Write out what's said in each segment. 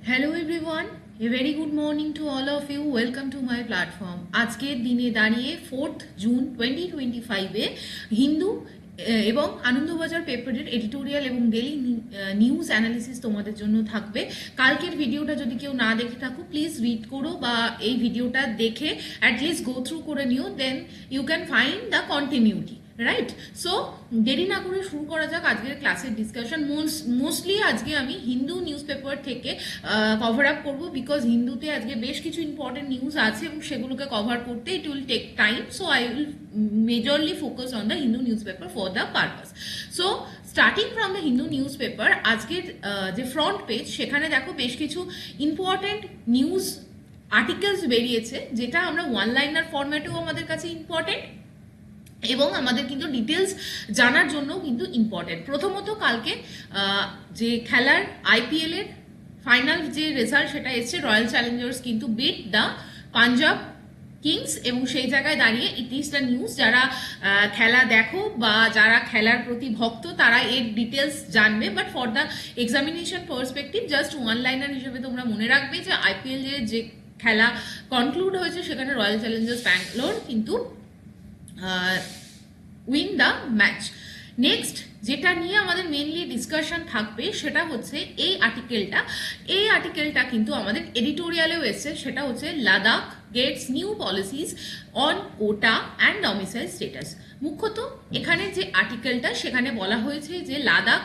Hello everyone, a very good morning to all of you. Welcome to my platform. আজকের দিনে দাঁড়িয়ে 4th June 2025 এ হিন্দু এবং আনন্দবাজার পেপারের editorial এবং ডেইলি নিউজ অ্যানালিসিস তোমাদের জন্য থাকবে। কালকের ভিডিওটা যদি কেউ না দেখে থাকো প্লিজ রিড করো বা এই ভিডিওটা দেখে অ্যাটলিস্ট গো থ্রু করে নিও, then you can find the continuity, right? So দেরি না করে শুরু করা যাক আজকের ক্লাসের ডিসকাশন। মোস্টলি আজকে আমি হিন্দু নিউজ পেপার থেকে কভার আপ করবো, বিকজ হিন্দুতে আজকে বেশ কিছু ইম্পর্টেন্ট নিউজ আছে এবং সেগুলোকে কভার করতে it will take time. So I will majorly focus on the Hindu newspaper for the purpose. So starting from the Hindu newspaper, আজকের যে ফ্রন্ট পেজ সেখানে দেখো বেশ কিছু ইম্পর্টেন্ট নিউজ আর্টিকেলস বেরিয়েছে, যেটা আমরা ওয়ান লাইনার ফরম্যাটেও আমাদের কাছে ইম্পর্টেন্ট এবং আমাদের কিন্তু ডিটেলস জানার জন্য কিন্তু ইম্পর্টেন্ট। প্রথমত কালকে যে খেলার আইপিএল এর ফাইনাল যে রেজাল্ট সেটা এসছে, রয়্যাল চ্যালেঞ্জার্স কিন্তু বিট দ্য পাঞ্জাব কিংস, এবং সেই জায়গায় দাঁড়িয়ে ইট ইজ দ্য নিউজ। যারা খেলা দেখো বা যারা খেলার প্রতি ভক্ত তারা এর ডিটেলস জানবে, but for the examination perspective just one liner হিসেবে তোমরা মনে রাখবে যে আইপিএল যে খেলা কনক্লুড হয়েছে সেখানে রয়্যাল চ্যালেঞ্জার্স ব্যাঙ্গালোর কিন্তু উইন দ্য ম্যাচ। নেক্সট যেটা নিয়ে আমাদের মেনলি ডিসকাশন থাকবে সেটা হচ্ছে এই আর্টিকেলটা কিন্তু আমাদের এডিটোরিয়ালেও এসছে, সেটা হচ্ছে Ladakh gets new policies on quota and domicile status. মুখ্যত এখানে যে আর্টিকেলটা সেখানে বলা হয়েছে যে লাদাখ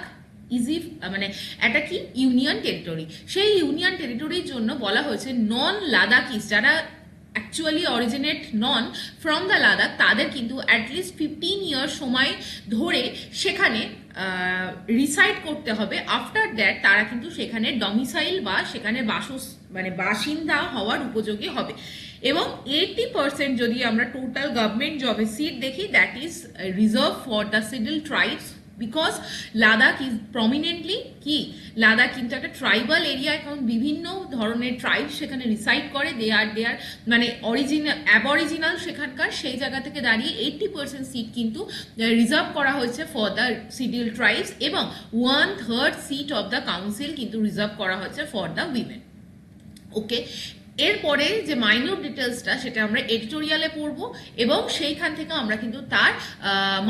মানে এটা কি ইউনিয়ন টেরিটরি, সেই ইউনিয়ন টেরিটরির জন্য বলা হয়েছে নন লাদাখিস যারা actually originate non from the Ladakh তাদের কিন্তু অ্যাটলিস্ট 15 ইয়ার সময় ধরে সেখানে রিসাইড করতে হবে। আফটার দ্যাট তারা কিন্তু সেখানে ডমিসাইল বা সেখানে বাসিন্দা হওয়ার উপযোগী হবে। এবং 80% যদি আমরা টোটাল গভর্নমেন্ট জবে সিট দেখি, that is reserve for the scheduled tribes, because Ladakh is prominently কি লাদাখ কিন্তু একটা ট্রাইবাল এরিয়া, এখন বিভিন্ন ধরনের ট্রাইব সেখানে রিসাইড করে, দে আর মানে অ্যাবরিজিনাল সেখানকার, সেই জায়গা থেকে দাঁড়িয়ে 80% সিট কিন্তু রিজার্ভ করা হয়েছে ফর দ্য সিডিল ট্রাইবস, এবং 1/3 সিট অফ দ্য কাউন্সিল কিন্তু রিজার্ভ করা হয়েছে ফর দ্য উইমেন। ওকে, এরপরে যে মাইনর ডিটেলসটা সেটা আমরা এডিটোরিয়ালে পড়বো এবং সেইখান থেকে আমরা কিন্তু তার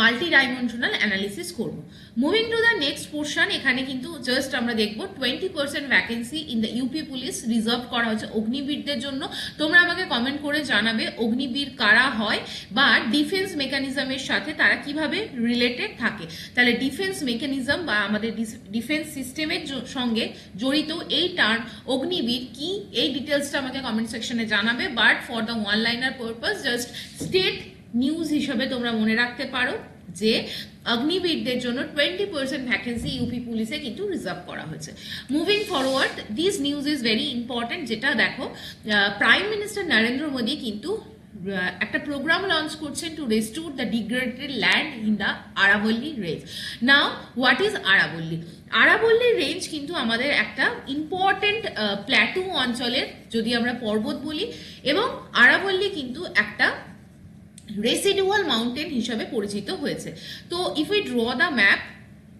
মাল্টি ডাইমেনশনাল অ্যানালিসিস করবো। Moving to the next portion, এখানে কিন্তু জাস্ট আমরা দেখবো 20% vacancy in the UP police reserve করা হচ্ছে অগ্নিবীরদের জন্য। তোমরা আমাকে কমেন্ট করে জানাবে অগ্নিবীর কারা হয় বা ডিফেন্স মেকানিজমের সাথে তারা কিভাবে রিলেটেড থাকে। তাহলে ডিফেন্স মেকানিজম বা আমাদের ডিফেন্স সিস্টেমের সঙ্গে জড়িত এই টার্ম অগ্নিবীর কি, এই ডিটেলসটা আমাকে কমেন্ট সেকশনে জানাবে। But for the one liner purpose just state news হিসাবে তোমরা মনে রাখতে পারো যে অগ্নিবীরদের জন্য 20% ভ্যাকেন্সি ইউপি পুলিশে কিন্তু রিজার্ভ করা হয়েছে। Moving forward, this news is very important, যেটা দেখো প্রাইম মিনিস্টার নরেন্দ্র মোদী কিন্তু একটা প্রোগ্রাম লঞ্চ করছেন to restore the degraded land in the আরাবল্লী রেঞ্জ। নাও হোয়াট ইজ আরাবল্লী? আরাবল্লী রেঞ্জ কিন্তু আমাদের একটা ইম্পর্টেন্ট প্ল্যাটু অঞ্চলের, যদি আমরা পর্বত বলি, এবং আরাবল্লী কিন্তু একটা রেসিডুয়াল মাউন্টেন হিসাবে পরিচিত হয়েছে। তো if we draw the map,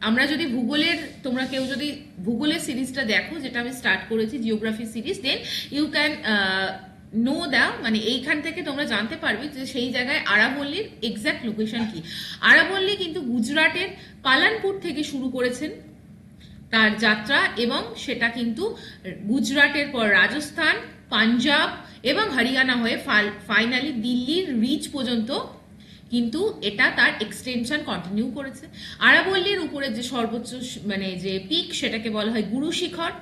আমরা যদি ভূগোলের, তোমরা কেউ যদি ভূগোলের সিরিজটা দেখো যেটা আমি স্টার্ট করেছি geography series, then you can know the মানে এইখান থেকে তোমরা জানতে পারবে যে সেই জায়গায় আরাবল্লীর এক্স্যাক্ট লোকেশন কি। আরাবল্লী কিন্তু গুজরাটের পালানপুর থেকে শুরু করেছেন তার যাত্রা, এবং সেটা কিন্তু গুজরাটের পর রাজস্থান, পাঞ্জাব এবং হরিয়ানা হয়ে ফাইনালি দিল্লির রিচ পর্যন্ত কিন্তু এটা তার এক্সটেনশন কন্টিনিউ করেছে। আরাবল্লীর উপরে যে সর্বোচ্চ মানে যে পিক সেটাকে বলা হয় গুরু শিখর,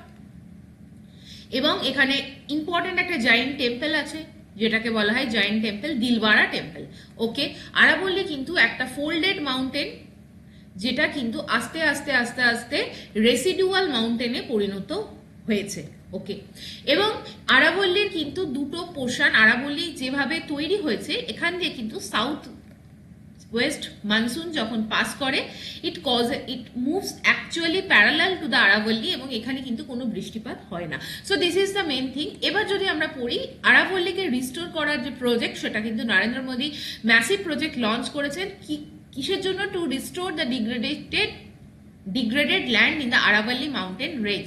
এবং এখানে ইম্পর্টেন্ট একটা জাইন্ট টেম্পল আছে যেটাকে বলা হয় জাইন্ট টেম্পল, দিলওয়ারা টেম্পল। ওকে, আরাবল্লী কিন্তু একটা ফোল্ডেড মাউন্টেন যেটা কিন্তু আস্তে আস্তে আস্তে আস্তে রেসিডুয়াল মাউন্টেনে পরিণত হয়েছে। ওকে, এবং আরাবল্লীর কিন্তু দুটো পোর্শন, আরাবল্লী যেভাবে তৈরি হয়েছে এখান দিয়ে কিন্তু সাউথ ওয়েস্ট মনসুন যখন পাস করে it moves actually parallel to the আরাবল্লী, এবং এখানে কিন্তু কোনো বৃষ্টিপাত হয় না। So this is the main thing. এবার যদি আমরা পড়ি, আরাবল্লীকে রিস্টোর করার যে প্রজেক্ট সেটা কিন্তু Narendra Modi massive project launch করেছেন। কিসের জন্য? To restore the degraded degraded land in the Aravalli mountain range.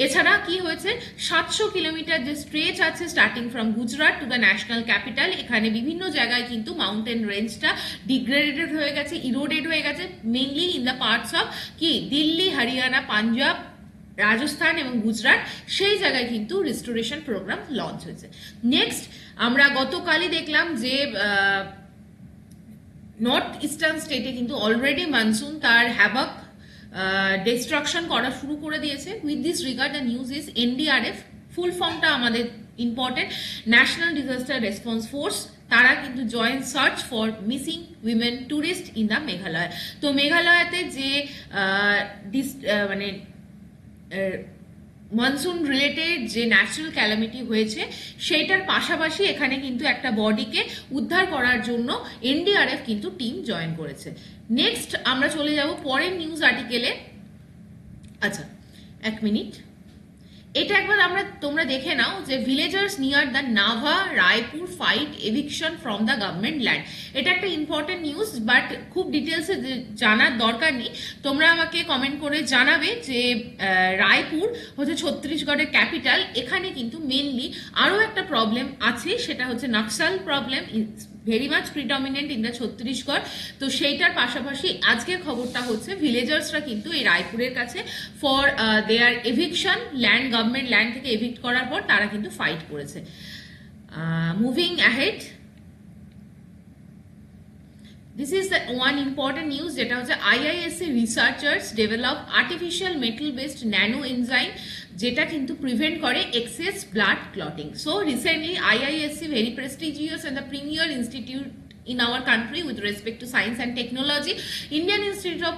এছাড়া কি হয়েছে, 700 কিলোমিটার যে স্ট্রেচ আছে starting from Gujarat to the national capital, এখানে বিভিন্ন জায়গায় কিন্তু মাউন্টেন রেঞ্জটা ডিগ্রেডেড হয়ে গেছে, ইরোডেড হয়ে গেছে, mainly in the parts of কি দিল্লি, হরিয়ানা, পাঞ্জাব, রাজস্থান এবং গুজরাট, সেই জায়গায় কিন্তু রিস্টোরেশন প্রোগ্রাম লঞ্চ হয়েছে। নেক্সট আমরা গতকালই দেখলাম যে নর্থ ইস্টার্ন স্টেটে কিন্তু অলরেডি মনসুন তার হ্যাভক ডিস্ট্রাকশন করা শুরু করে দিয়েছে। With this regard the news is NDRF, full ফর্মটা আমাদের important, national disaster response force, তারা কিন্তু joint search for missing women tourist in the Meghalaya. তো মেঘালয়তে যে মানে মনসুন রিলেটেড যে ন্যাচারাল ক্যালামিটি হয়েছে সেইটার পাশাপাশি এখানে কিন্তু একটা বডিকে উদ্ধার করার জন্য এনডিআরএফ কিন্তু টিম জয়েন করেছে। নেক্সট আমরা চলে যাব পরের নিউজ আর্টিকেলে। আচ্ছা এক মিনিট, এটা একবার তোমরা দেখে নাও যে villagers near the Nava Raipur fight eviction from the government land. এটা একটা ইম্পর্টেন্ট নিউজ, বাট খুব ডিটেলসে জানার দরকার নেই, তোমরা আমাকে কমেন্ট করে জানাবে যে রায়পুর হচ্ছে ছত্তিশগড়ের ক্যাপিটাল, এখানে কিন্তু মেনলি আরও একটা প্রবলেম আছে, সেটা হচ্ছে Naxal problem very much predominant in the Chhattisgarh. তো সেইটার পাশাপাশি আজকের খবরটা হচ্ছে ভিলেজার্সরা কিন্তু এই রায়পুরের কাছে for their eviction, land government land থেকে এভিক্ট করার পর তারা কিন্তু ফাইট করেছে। Moving ahead, this is the one important news, যেটা হচ্ছে IISc researchers develop artificial metal based nano enzyme, যেটা কিন্তু প্রিভেন্ট করে excess blood clotting. So recently IISc, very prestigious and the premier institute in our country with respect to science and technology, Indian Institute of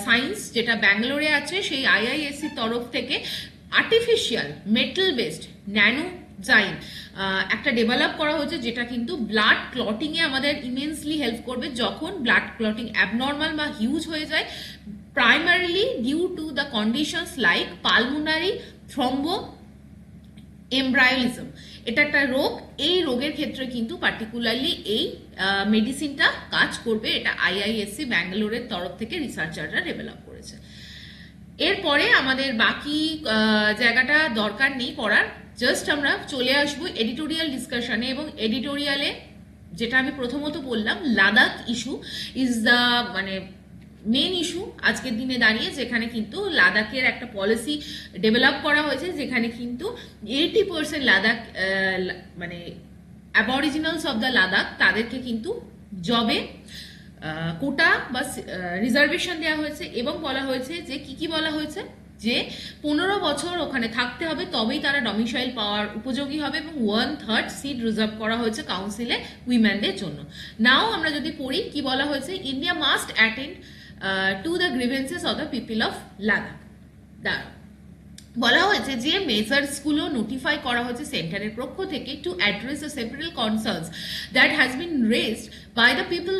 Science যেটা ব্যাঙ্গালোরে আছে, সেই IISc তরফ থেকে artificial metal based ন্যানোজাইম একটা ডেভেলপ করা হয়েছে, যেটা কিন্তু ব্লাড ক্লটিংয়ে আমাদের ইমেন্সলি হেল্প করবে যখন ব্লাড ক্লটিং অ্যাবনর্মাল বা হিউজ হয়ে যায়, primarily due to the conditions like pulmonary thromboembolism। এটা একটা রোগ, এই রোগের ক্ষেত্রে কিন্তু পার্টিকুলারলি এই মেডিসিনটা কাজ করবে, এটা আইআইএসসি ব্যাঙ্গালোরের তরফ থেকে রিসার্চাররা ডেভেলপ করেছে। এরপরে আমাদের বাকি জায়গাটা দরকার নেই পড়ার, জাস্ট আমরা চলে আসবো এডিটোরিয়াল ডিসকাশনে। এবং এডিটোরিয়ালে যেটা আমি প্রথমত বললাম, লাদাখ ইস্যু ইজ দ্য মানে মেন ইস্যু আজকের দিনে দাঁড়িয়ে, যেখানে কিন্তু লাদাখের একটা পলিসি ডেভেলপ করা হয়েছে, যেখানে কিন্তু 80% লাদাখ মানে অ্যাবরিজিনালস অফ দ্য লাদাখ তাদেরকে কিন্তু জবে কোটা বা রিজার্ভেশন দেওয়া হয়েছে, এবং বলা হয়েছে যে কি বলা হয়েছে যে 15 বছর ওখানে থাকতে হবে, তবেই তারা ডমিসাইল পাওয়ার উপযোগী হবে, এবং 1/3 সিট রিজার্ভ করা হয়েছে কাউন্সিলে উইমেনদের জন্য। নাও আমরা যদি পড়ি কি বলা হয়েছে, India must attend to the grievances of the people of Ladakh. বলা হয়েছে যে মেজার্সগুলো নোটিফাই করা হয়েছে সেন্টারের পক্ষ থেকে to address the several concerns that has been raised by the people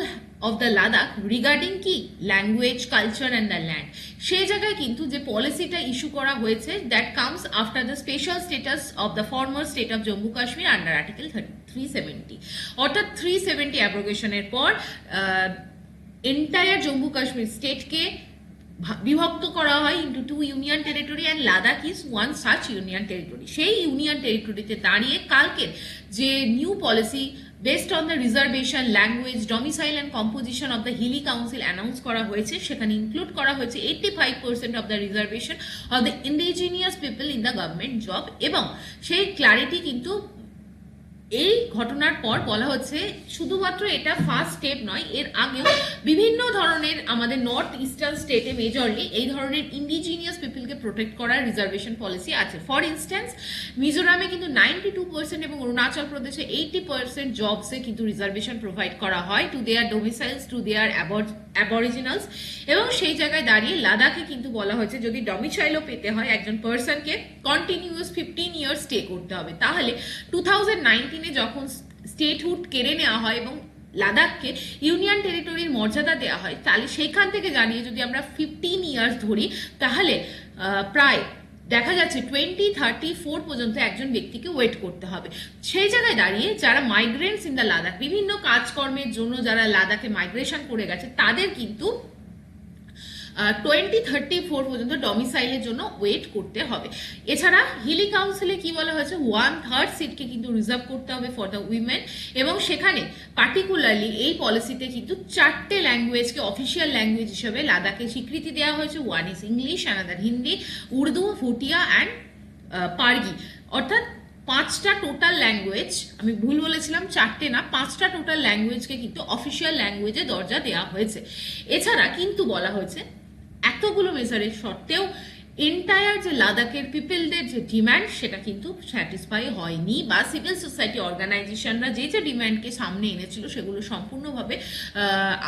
of the Ladakh regarding কি language, culture and the land. সেই জায়গায় কিন্তু যে পলিসিটা ইস্যু করা হয়েছে, that comes after the special status of the former state of Jammu Kashmir under article 370, অর্থাৎ 370 অ্যাব্রোগেশনের পর এন্টায়ার জম্মু কাশ্মীর স্টেটকে বিভক্ত করা হয় into 2 union territory, and Ladakh is one such union territory. সেই ইউনিয়ন টেরিটরিতে দাঁড়িয়ে কালকের যে new policy based on the reservation, language, domicile and composition of the hill council announce করা হয়েছে, সেখানে ইনক্লুড করা হয়েছে 85% of the reservation of the indigenous people in the government job. এবং সেই ক্ল্যারিটি কিন্তু এই ঘটনার পর বলা হচ্ছে শুধুমাত্র এটা ফার্স্ট স্টেপ নয়, এর আগেও বিভিন্ন ধরনের আমাদের নর্থ ইস্টার্ন স্টেটে মেজরলি এই ধরনের ইন্ডিজিনিয়াস পিপলকে প্রোটেক্ট করার রিজার্ভেশন পলিসি আছে। ফর ইনস্ট্যান্স মিজোরামে কিন্তু 92% এবং অরুণাচল প্রদেশে 80% জবসে কিন্তু রিজার্ভেশন প্রোভাইড করা হয় টু দেয়ার ডোমিসাইলস, টু দেয়ার অ্যাবরিজিনালস। এবং সেই জায়গায় দাঁড়িয়ে লাদাখে কিন্তু বলা হয়েছে যদি ডমিসাইলও পেতে হয় একজন পার্সনকে কন্টিনিউয়াস 15 ইয়ার্স স্টে করতে হবে। তাহলে 2019 যখন স্টেটহুড কেড়ে নেওয়া হয় এবং লাদাখকে ইউনিয়ন টেরিটরির মর্যাদা দেওয়া হয়, তাহলে সেইখান থেকে জানিয়ে যদি আমরা 15 ইয়ার্স ধরি, তাহলে প্রায় দেখা যাচ্ছে 2034 পর্যন্ত একজন ব্যক্তিকে ওয়েট করতে হবে। সেই জায়গায় দাঁড়িয়ে যারা মাইগ্রেন্টস ইন দ্য লাদাখ, বিভিন্ন কাজকর্মের জন্য যারা লাদাখে মাইগ্রেশন করে গেছে, তাদের কিন্তু 2034 পর্যন্ত ডমিসাইলের জন্য ওয়েট করতে হবে। এছাড়া হিলি কাউন্সিলে কি বলা হয়েছে, 1/3 সিটকে কিন্তু রিজার্ভ করতে হবে ফর দ্য উইমেন, এবং সেখানে পার্টিকুলারলি এই পলিসিতে কিন্তু 4টে ল্যাঙ্গুয়েজকে অফিসিয়াল ল্যাঙ্গুয়েজ হিসেবে লাদাখে স্বীকৃতি দেওয়া হয়েছে। One is English, another Hindi, Urdu, Bhutia and Purgi, অর্থাৎ 5টা টোটাল ল্যাঙ্গুয়েজ, আমি ভুল বলেছিলাম 4টে না, 5টা টোটাল ল্যাঙ্গুয়েজকে কিন্তু অফিসিয়াল ল্যাঙ্গুয়েজে দরজা দেওয়া হয়েছে। এছাড়া কিন্তু বলা হয়েছে এতগুলো মেজারের সত্ত্বেও এন্টায়ার যে লাদাখের পিপলদের যে ডিম্যান্ড সেটা কিন্তু স্যাটিসফাই হয়নি, বা সিভিল সোসাইটি অর্গানাইজেশনরা যে যে ডিম্যান্ডকে সামনে এনেছিল সেগুলো সম্পূর্ণভাবে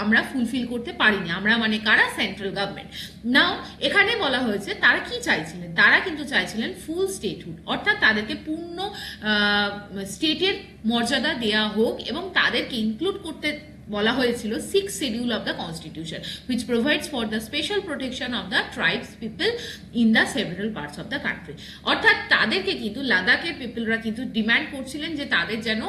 আমরা ফুলফিল করতে পারিনি। আমরা মানে কারা, সেন্ট্রাল গভর্নমেন্ট। নাও এখানে বলা হয়েছে তারা কি চাইছিলেন, তারা কিন্তু চাইছিলেন ফুল স্টেটহুড, অর্থাৎ তাদেরকে পূর্ণ স্টেটের মর্যাদা দেয়া হোক, এবং তাদেরকে ইনক্লুড করতে বলা হয়েছিল 6th schedule of the constitution which provides for the special protection of the tribes people in the several parts of the country। অর্থাৎ তাদেরকে কিন্তু লাদাখের পিপলরা কিন্তু ডিমান্ড করছিলেন যে তাদের যেন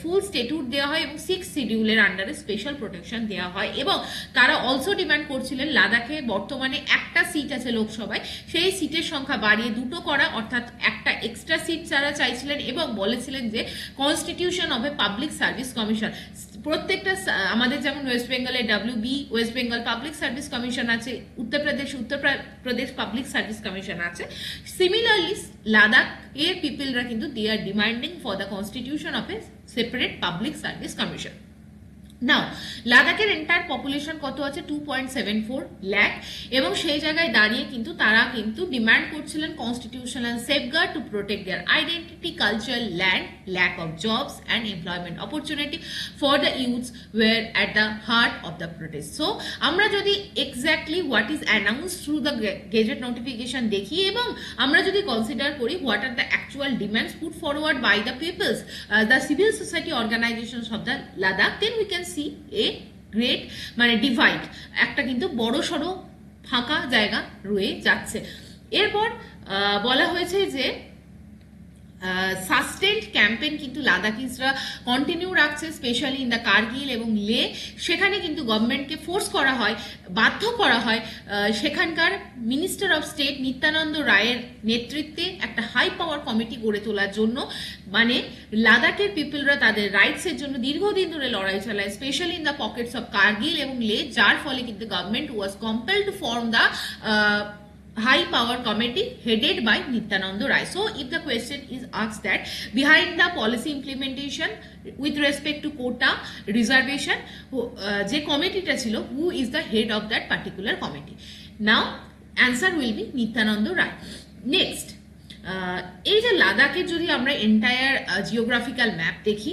ফুল স্টেটহুড দেওয়া হয় এবং 6th শিডিউলের আন্ডারে স্পেশাল প্রোটেকশন দেওয়া হয়, এবং তারা অলসো ডিমান্ড করছিলেন লাদাখে বর্তমানে একটা সিট আছে লোকসভায়, সেই সিটের সংখ্যা বাড়িয়ে 2টো করা, অর্থাৎ একটা এক্সট্রা সিট তারা চাইছিলেন, এবং বলেছিলেন যে constitution of a public service commission, প্রত্যেকটা আমাদের যেমন ওয়েস্ট বেঙ্গলে west Bengal public service commission আছে, উত্তরপ্রদেশ পাবলিক সার্ভিস কমিশন আছে, সিমিলারলি লাদাখ এর পিপলরা কিন্তু they are demanding for the constitution of a separate public service commission. Now লাদাখের এন্টায়ার পপুলেশন কত আছে, 2.74 লাখ, এবং সেই জায়গায় দাঁড়িয়ে কিন্তু তারা কিন্তু ডিমান্ড করছিলেন constitutional safeguard to protect their identity, culture, land, lack of jobs and employment opportunity for the youths were at the heart of the protest. So আমরা যদি exactly what is announce through the gazette notification দেখি, এবং আমরা যদি consider করি what are the actual demands put forward by the peoples, the civil society organisations of the Ladakh, then we can see a great মানে divide, একটা কিন্তু বড় সড়ো ফাঁকা জায়গা রয়ে যাচ্ছে। এরপর বলা হয়েছে যে সাস্টেন্ড ক্যাম্পেইন কিন্তু লাদাখিসরা কন্টিনিউ রাখছে, স্পেশালি ইন দ্য কার্গিল এবং লে। সেখানে কিন্তু গভর্নমেন্টকে ফোর্স করা হয়, বাধ্য করা হয় সেখানকার মিনিস্টার অফ স্টেট নিত্যানন্দ রায়ের নেতৃত্বে একটা হাই পাওয়ার কমিটি গড়ে তোলার জন্য, মানে লাদাখের পিপলরা তাদের রাইটসের জন্য দীর্ঘদিন ধরে লড়াই চালায়, specially in the Pockets of Kargil এবং লে, যার ফলে কিন্তু government was compelled to form the high power committee headed by Nityananda Rai. So if the question is asked that behind the policy implementation with respect to quota reservation je committee ta chilo, who is the head of that particular committee? Now answer will be Nityananda Rai. Next এই যে লাদাখের যদি আমরা entire geographical map দেখি,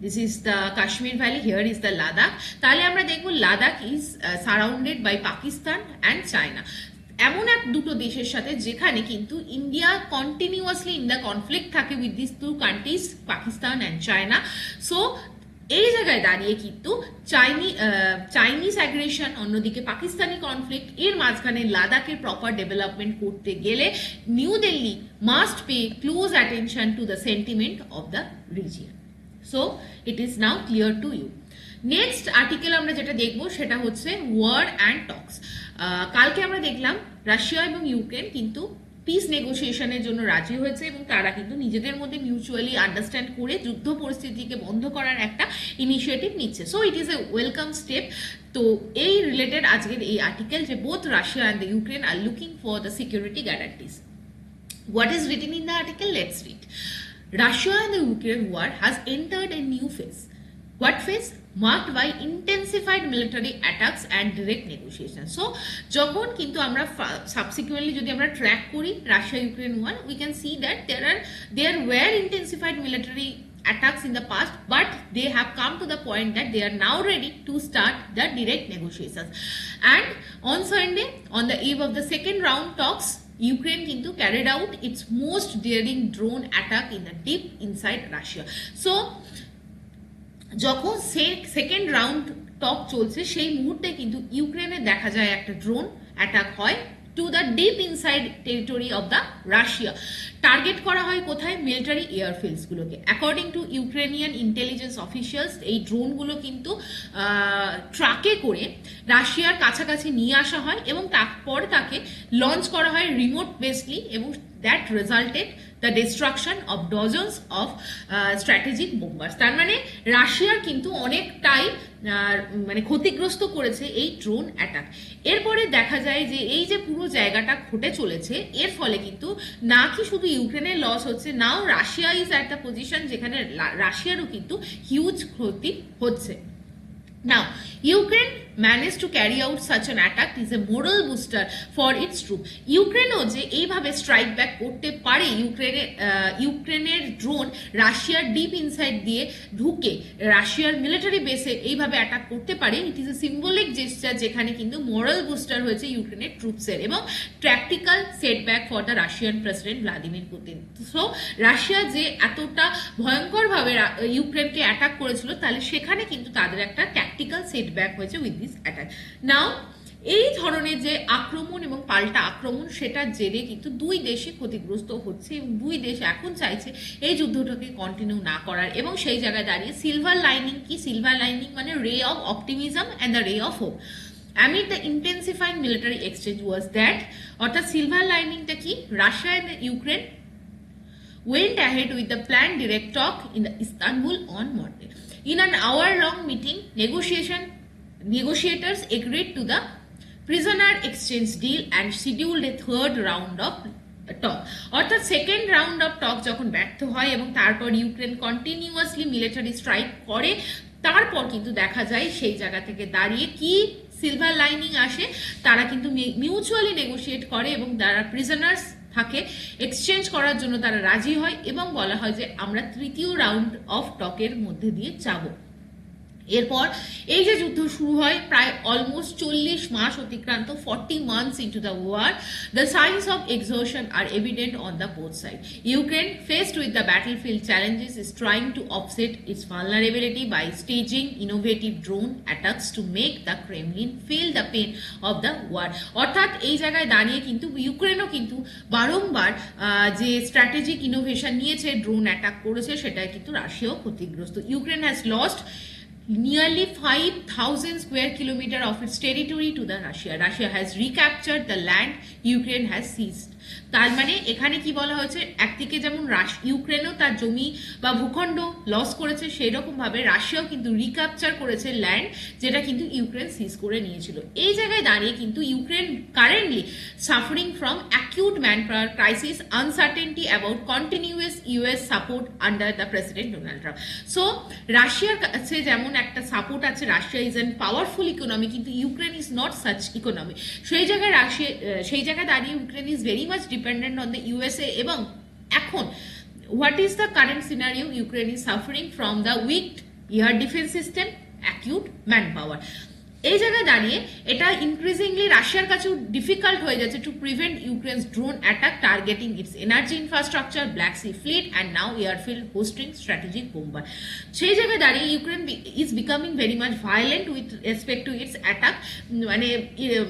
this is the Kashmir Valley, here is the Ladakh, তাহলে আমরা দেখব Ladakh is surrounded by Pakistan and China, এমন এক দুটো দেশের সাথে যেখানে কিন্তু India continuously in the conflict থাকে with this two countries, Pakistan and China. So এই জায়গায় দাঁড়িয়ে কিন্তু চাইনিজ অ্যাগ্রেশন, অন্যদিকে পাকিস্তানি কনফ্লিক্ট, এর মাঝখানে লাদাখের প্রপার ডেভেলপমেন্ট করতে গেলে new Delhi must pay close attention to the sentiment of the region. So it is now clear to you. Next article আমরা যেটা দেখবো সেটা হচ্ছে ওয়ার অ্যান্ড টক্স। কালকে আমরা দেখলাম রাশিয়া এবং ইউক্রেন কিন্তু পিস নেগোসিয়েশনের জন্য রাজি হয়েছে, এবং তারা কিন্তু নিজেদের মধ্যে মিউচুয়ালি আন্ডারস্ট্যান্ড করে যুদ্ধ পরিস্থিতিকে বন্ধ করার একটা ইনিশিয়েটিভ নিচ্ছে। So it is a welcome step. তো এই রিলেটেড আজকের এই আর্টিকেল যে both Russia and the Ukraine are looking for the security guarantees. What is written in the article? Let's read. Russia and the Ukraine war has entered a new phase. What phase? Marked by intensified military attacks and direct negotiations. So যখন কিন্তু আমরা subsequently যদি আমরা track করি Russia Ukraine war, we can see that there were intensified military attacks in the past, but they have come to the point that they are now ready to start the direct negotiations. And on Sunday, on the eve of the second round talks, Ukraine কিন্তু carried out its most daring drone attack in the deep inside Russia. So যখন second round টক চলছে সেই মুহূর্তে কিন্তু ইউক্রেনে দেখা যায় একটা ড্রোন অ্যাটাক হয় to the deep inside territory of the Russia. Target করা হয় কোথায়? মিলিটারি এয়ারফিল্ডস গুলোকে। According to Ukrainian intelligence officials এই ড্রোনগুলো কিন্তু ট্রাকে করে রাশিয়ার কাছাকাছি নিয়ে আসা হয় এবং তারপর তাকে লঞ্চ করা হয় রিমোট বেসলি এবং that resulted the destruction of dozens of strategic bombers. তার মানে রাশিয়ার কিন্তু অনেকটাই মানে ক্ষতিগ্রস্ত করেছে এই ড্রোন অ্যাটাক। এরপরে দেখা যায় যে এই যে পুরো জায়গাটা ঘটে চলেছে এর ফলে কিন্তু না কি শুধু ইউক্রেনের লস হচ্ছে, now Russia is at the position যেখানে রাশিয়ারও কিন্তু হিউজ ক্ষতি হচ্ছে। Now, Ukraine managed to carry out such an attack is a moral booster for its troops. ইউক্রেনও যে এইভাবে স্ট্রাইক ব্যাক করতে পারে, ইউক্রেনের ড্রোন রাশিয়ার ডিপ ইনসাইড দিয়ে ঢুকে রাশিয়ার মিলিটারি বেসে এইভাবে অ্যাটাক করতে পারে, it is a symbolic gesture যেখানে কিন্তু মোরাল বুস্টার হয়েছে ইউক্রেনের ট্রুপসের এবং tactical setback for the Russian president Vladimir Putin. So Russia যে এতটা ভয়ঙ্করভাবে ইউক্রেনকে অ্যাটাক করেছিল তাহলে সেখানে কিন্তু তাদের একটা ট্যাকটিক্যাল সেটব্যাক হয়েছে উইথ দিস অ্যাটাক। নাও এই ধরনের যে আক্রমণ এবং পাল্টা আক্রমণ সেটার জেরে কিন্তু দুই দেশই ক্ষতিগ্রস্ত হচ্ছে এবং দুই দেশ এখন চাইছে এই যুদ্ধটাকে কন্টিনিউ না করার এবং সেই জায়গায় দাঁড়িয়ে সিলভার লাইনিং কি? সিলভার লাইনিং মানে রে অফ অপটিমিজম অ্যান্ড দ্য রে of hope amid the intensifying military exchange was that অর্থাৎ সিলভার লাইনিংটা কি? Russia and Ukraine went ahead with the planned direct talk in the Istanbul on Monday. In an hour-long meeting, negotiators agreed to the prisoner exchange deal and scheduled a third round of talk. অর্থাৎ second round of টক যখন ব্যর্থ হয় এবং তারপর Ukraine continuously military strike করে, তারপর কিন্তু দেখা যায় সেই জায়গা থেকে দাঁড়িয়ে কি সিলভার লাইনিং আসে, তারা কিন্তু মিউচুয়ালি নেগোশিয়েট করে এবং যারা প্রিজনার্স থাকে এক্সচেঞ্জ করার জন্য তারা রাজি হয় এবং বলা হয় যে আমরা তৃতীয় রাউন্ড অফ টকের মধ্যে দিয়ে যাব। এরপর এই যে যুদ্ধ শুরু হয় প্রায় অলমোস্ট 40 মাস অতিক্রান্ত, 40 months into the war, the signs of exhaustion are evident on the both sides. Ukraine, faced with the battlefield challenges, is trying to offset its vulnerability by staging innovative drone attacks to make the Kremlin feel the pain of the war. অর্থাৎ এই জায়গায় দাঁড়িয়ে কিন্তু ইউক্রেনও কিন্তু বারংবার যে strategic innovation নিয়েছে, drone attack করেছে, সেটাই কিন্তু রাশিয়াও ক্ষতিগ্রস্ত। Ukraine has lost nearly 5,000 square kilometers of its territory to the Russia. Russia has recaptured the land Ukraine has seized. তার মানে এখানে কি বলা হয়েছে, একদিকে যেমন ইউক্রেনও তার জমি বা ভূখণ্ড লস করেছে, সেই রকম ভাবে রাশিয়াও কিন্তু রিক্যাপচার করেছে ল্যান্ড যেটা কিন্তু ইউক্রেন সিজ করে নিয়েছিল। এই জায়গায় দাঁড়িয়ে কিন্তু Ukraine currently suffering from acute manpower crisis, uncertainty about continuous US support under the president Donald Trump. So রাশিয়ার কাছে যেমন একটা সাপোর্ট আছে, Russia is an powerful economy, কিন্তু Ukraine is not such economy. সেই জায়গায় দাঁড়িয়ে Ukraine is very much dependent on the USA এবং এখন what is the current scenario? Ukraine is suffering from the weak air defense system, acute manpower. এই জায়গায় দাঁড়িয়ে এটা ইনক্রিজিংলি রাশিয়ার কাছেও ডিফিকাল্ট হয়ে যাচ্ছে to prevent Ukraine's drone attack targeting its energy infrastructure, black sea fleet and now airfield hosting strategic bomber. সেই জায়গায় দাঁড়িয়ে Ukraine is becoming very much violent with respect to its attack.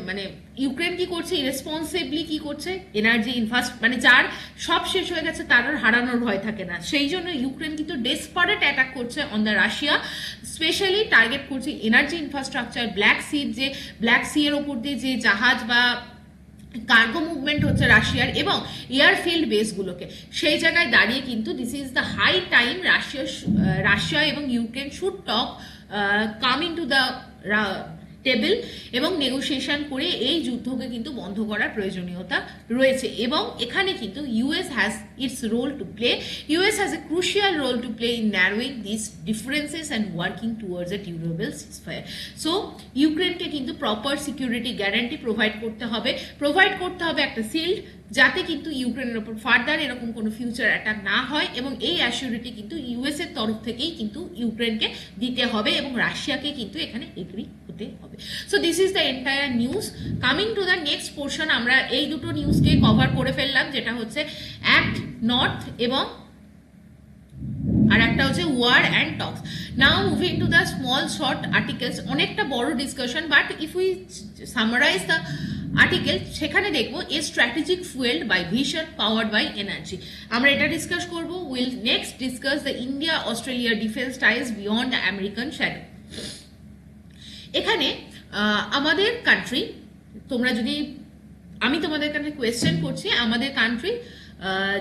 মানে Ukraine কি করছে, ইরেসপন্সিবলি কি করছে, এনার্জি মানে যার সব শেষ হয়ে গেছে তার আর হারানোর ভয় থাকে না, সেই জন্য ইউক্রেন কিন্তু ডেসপারেট অ্যাটাক করছে on the Russia, specially target করছে এনার্জি ইনফ্রাস্ট্রাকচার, ব্ল্যাক সি এর ওপর দিয়ে যে জাহাজ বা কার্গো মুভমেন্ট হচ্ছে রাশিয়ার এবং এয়ারফিল্ড বেসগুলোকে। সেই জায়গায় দাঁড়িয়ে কিন্তু this is the high time Russia এবং Ukraine should talk coming to the table এবং নেগোসিয়েশন করে এই যুদ্ধকে কিন্তু বন্ধ করার প্রয়োজনীয়তা রয়েছে এবং এখানে কিন্তু US has its role to play. US has a crucial role to play in narrowing this differences and working towards a durable ceasefire. So ইউক্রেনকে কিন্তু প্রপার সিকিউরিটি গ্যারান্টি প্রোভাইড করতে হবে একটা শিল্ড, যাতে কিন্তু ইউক্রেনের ওপর ফার্দার এরকম কোনো ফিউচার অ্যাটাক না হয় এবং এই অ্যাসিউরিটি কিন্তু ইউএস এর তরফ থেকেই কিন্তু ইউক্রেনকে দিতে হবে এবং রাশিয়াকে কিন্তু এখানে এগ্রি হতে হবে। So this is the entire news. Coming to the next portion, আমরা এই দুটো নিউজকে কভার করে ফেললাম, যেটা হচ্ছে অ্যাক্ট নর্থ এবং আর একটা হচ্ছে war and talks. Now moving to the small short articles, অনেকটা বড় discussion, but if we summarise the article, সেখানে দেখবো a strategic fuelled by vision powered by energy. আমরা এটা ডিসকাস করবো। Will next discuss the India Australia defence ties beyond American shadow. এখানে আমাদের country, তোমরা যদি, আমি তোমাদের কাছে কোয়েশ্চেন করছি, আমাদের কান্ট্রি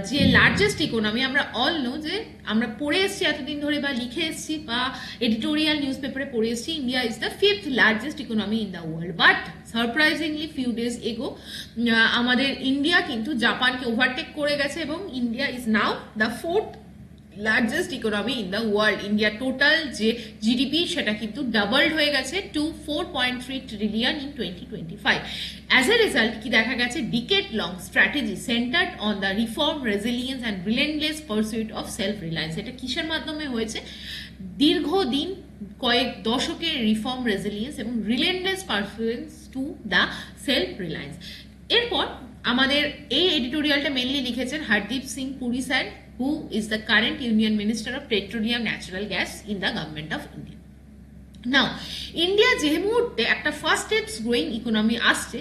যে লার্জেস্ট ইকোনমি, আমরা অল নো যে আমরা পড়ে এসেছি এতদিন ধরে বা লিখে এসেছি বা এডিটোরিয়াল নিউজ পেপারে পড়ে এসেছি, India is the 5th largest economy in the world. But surprisingly few days ago আমাদের ইন্ডিয়া কিন্তু জাপানকে ওভারটেক করে গেছে এবং India is now the 4th largest economy in the world. ইন্ডিয়ার টোটাল যে জিডিপি সেটা কিন্তু ডাবলড হয়ে গেছে to 4.3 trillion in 2025। As a result কি দেখা গেছে, decade long strategy centred on the reform, resilience and relentless pursuit of self Reliance. এটা কিসের মাধ্যমে হয়েছে? দীর্ঘদিন কয়েক দশকের রিফর্ম, রেজিলিয়েন্স এবং relentless pursuance to the self reliance. এরপর আমাদের এই এডিটোরিয়ালটা মেনলি লিখেছেন Hardeep Singh Puri sir, who is the current Union Minister of Petroleum Natural Gas in the Government of India. Now, India যে মুহূর্তে একটা ফাস্টেস্ট গ্রোয়িং ইকোনমি আসছে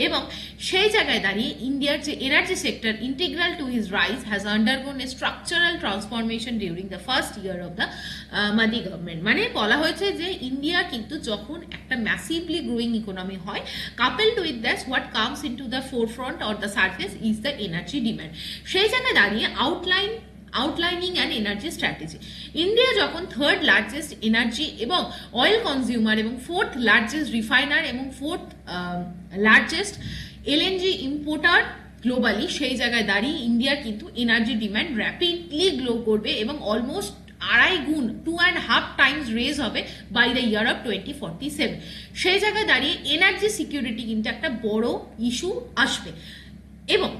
এবং সেই জায়গায় দাঁড়িয়ে ইন্ডিয়ার যে energy sector integral to his rise has undergone a structural transformation during the first year of the Modi government. মানে বলা হয়েছে যে ইন্ডিয়া কিন্তু যখন একটা ম্যাসিভলি গ্রোয়িং ইকোনমি হয়, coupled with that what comes into the forefront or the surface is the energy demand. সেই জায়গায় দাঁড়িয়ে outlining and energy strategy, India যখন 3rd লার্জেস্ট এনার্জি এবং অয়েল কনজিউমার এবং 4th লার্জেস্ট রিফাইনার এবং 4th largest LNG importer globally, সেই জায়গায় দাঁড়িয়ে ইন্ডিয়ার কিন্তু এনার্জি ডিম্যান্ড র্যাপিডলি গ্রো করবে এবং অলমোস্ট 2.5 গুণ 2.5 টাইমস রেজ হবে বাই দ্য ইয়ার অফ 2047। সেই জায়গায় দাঁড়িয়ে এনার্জি সিকিউরিটি কিন্তু একটা বড় ইস্যু আসবে এবং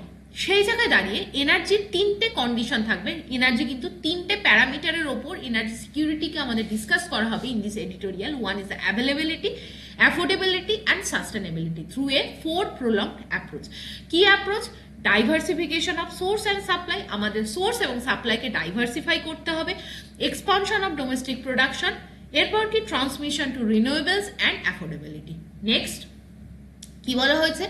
সেই জায়গায় দাঁড়িয়ে এনার্জির 3টে কন্ডিশন থাকবে। এনার্জি কিন্তু 3টে প্যারামিটারের ওপর এনার্জি সিকিউরিটিকে আমাদের ডিসকাস করা হবে in this editorial. One is the availability, affordability and sustainability through a 4 prolonged approach. কি approach? Diversification of source and supply, আমাদের সোর্স এবং সাপ্লাইকে ডাইভার্সিফাই করতে হবে। এক্সপানশন অফ ডোমেস্টিক প্রোডাকশন, এরপর কি transmission to renewables and affordability. Next কি বলা হয়েছে?